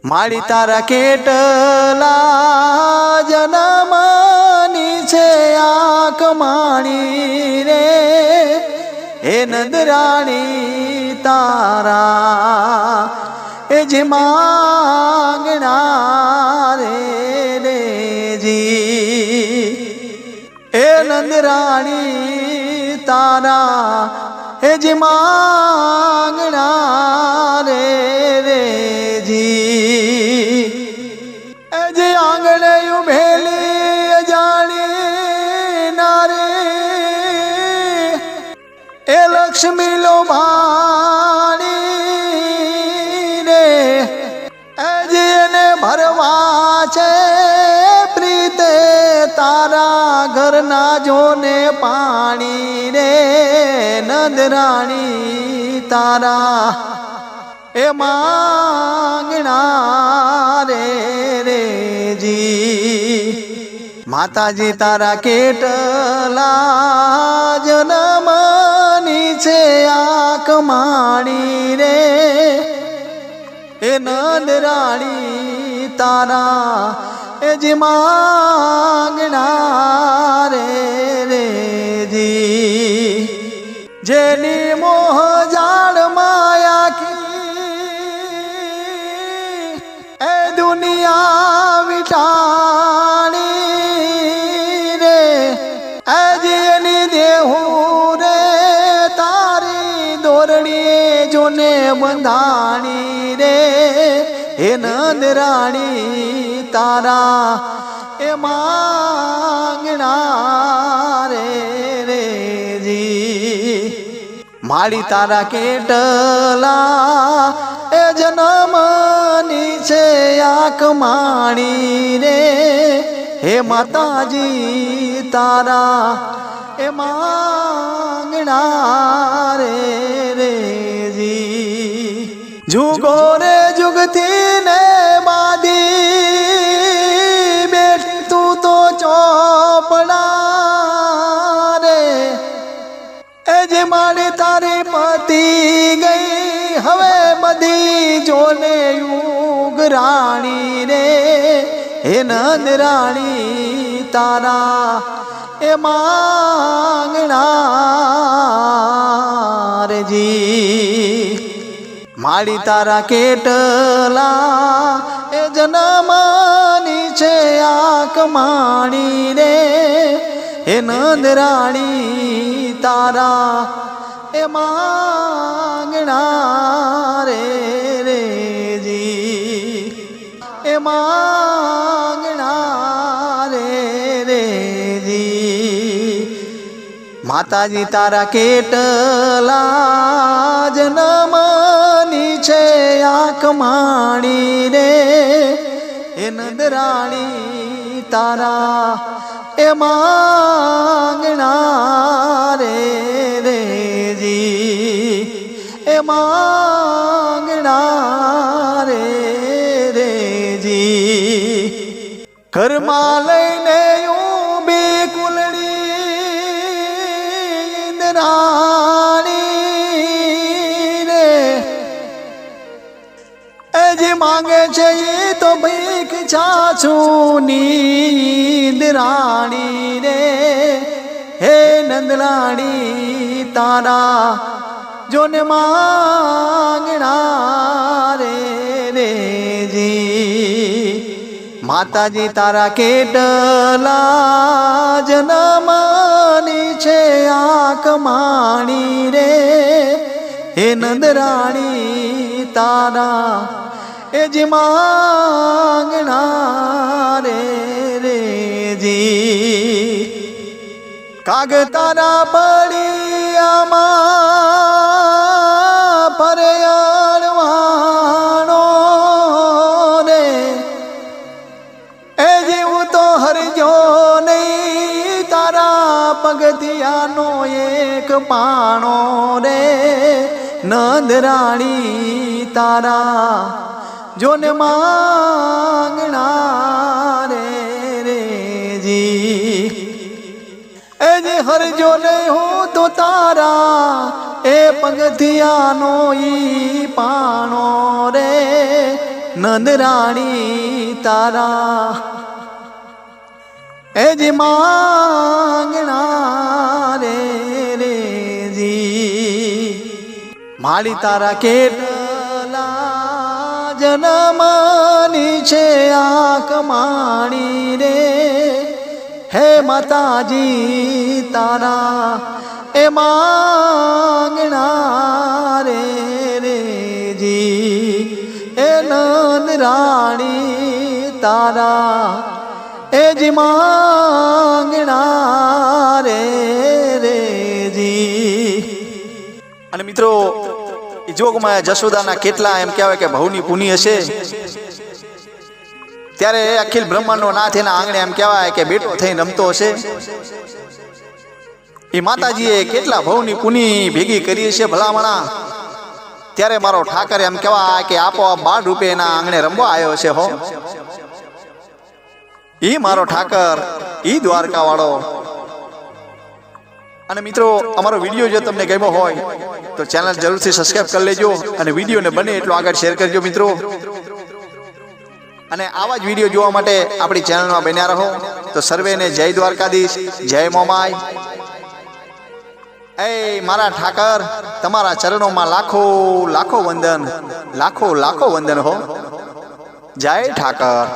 મારી તારા કેટલા જન્મની છે આંખ માણી રે હે નંદરાણી તારા એ જે માંગણા રે જી એ નંદરાણી તારા એ જે માંગણા રે જી એ જે આંગણે ઉભેલી અજાણી નારે એ લક્ષ્મી લો ભાણી રે એ જેને ભરવા છે પ્રીતે તારા ઘરના જોને પાણી રે નંદરાણી તારા એ માંગણા રે જી માતાજી તારા કેટલા જન્મની છે આંખ માણી રે એ નંદરાણી તારા એ જે માંગણા રે જી જેની મોહ જાળ માયા એ દુનિયા વિટાણી રે એ જેની દેહું રે તારી દોરડીએ જોને બંધાણી રે હે નંદરાણી તારા એ માંગણા રે જી મારી તારા કેટલા એ જન્મની છે આંખ માણી રે હે માતાજી તારા એ માંગણા રે જી જુગો રે જુગથી ને બાધી બેઠી તું તો ચોપડા રે એ જે મારી તારી પતી ગઈ હવે બધી જોને યુગરાણી રે હે નંદરાણી તારા એ માંગણા રે જી મારી તારા કેટલા એ જન્મની છે આંખ માણી રે હે નંદરાણી તારા એ માંગણા રે જી એ માંગણા રે જી માતાજી તારા કેટલા જન્મની છે આંખ માણી રે હે નંદરાણી તારા એ માંગણા રે જી એ માંગણા રે જી ઘરમાં લઈને ઊભી કુલડી ઇન્દ્રાણી રે એ જે માંગે છે એ તો ભીખ છાછું ઇન્દ્રાણી રે હે નંદરાણી તારા જોને માંગણા રે જી માતાજી તારા કેટલા જન્મની છે આંખ માણી રે હે નંદરાણી તારા એ જે માંગણા રે જી કાગ તારા પડિયામાં પરયાણવાનો રે એ જેવું તો હરજો નહીં તારા પગથિયાનો એક પાણો રે નંદરાણી તારા જોને માંગણા રે જી એ જે હરજો નહીં હું તો તારા એ પગથિયાનો ઈ પાણો રે નંદરાણી તારા એ જે માંગણા રે જી માળી તારા કેટલા જન્મની છે આંખ માણી રે હે માતાજી તારા એ માંગણા રે જી એ નંદ રાણી તારા એ જી માંગણા રે જી. અને મિત્રો જોગમાં જશોદાના કેટલા એમ કહેવાય કે ભવની પુની હશે ત્યારે અખિલ બ્રહ્માંડનો નાથ એના આંગણે એમ કહેવાય કે બેટો થઈને રમતો હશે. એ માતાજીએ કેટલા ભવની પુની ભેગી કરી છે ભલામણા. ત્યારે મારો ઠાકર એમ કહેવાય કે આપોઆપ બાળ રૂપે એના આંગણે રમવા આવ્યો છે હો. એ મારો ઠાકર ઈ દ્વારકા વાળો. અને મિત્રો અમારો વિડીયો જો તમને ગમ્યો હોય તો ચેનલ જરૂરથી સબસ્ક્રાઇબ કરી લેજો અને વિડીયોને બને એટલો આગળ શેર કરજો મિત્રો. અને આવા જ વિડીયો જોવા માટે આપણી ચેનલમાં બન્યા રહો. તો સર્વેને જય દ્વારકાધીશ, જય મોમાય. એ મારા ઠાકર તમારા ચરણોમાં લાખો લાખો વંદન, લાખો લાખો વંદન હો. જય ઠાકર.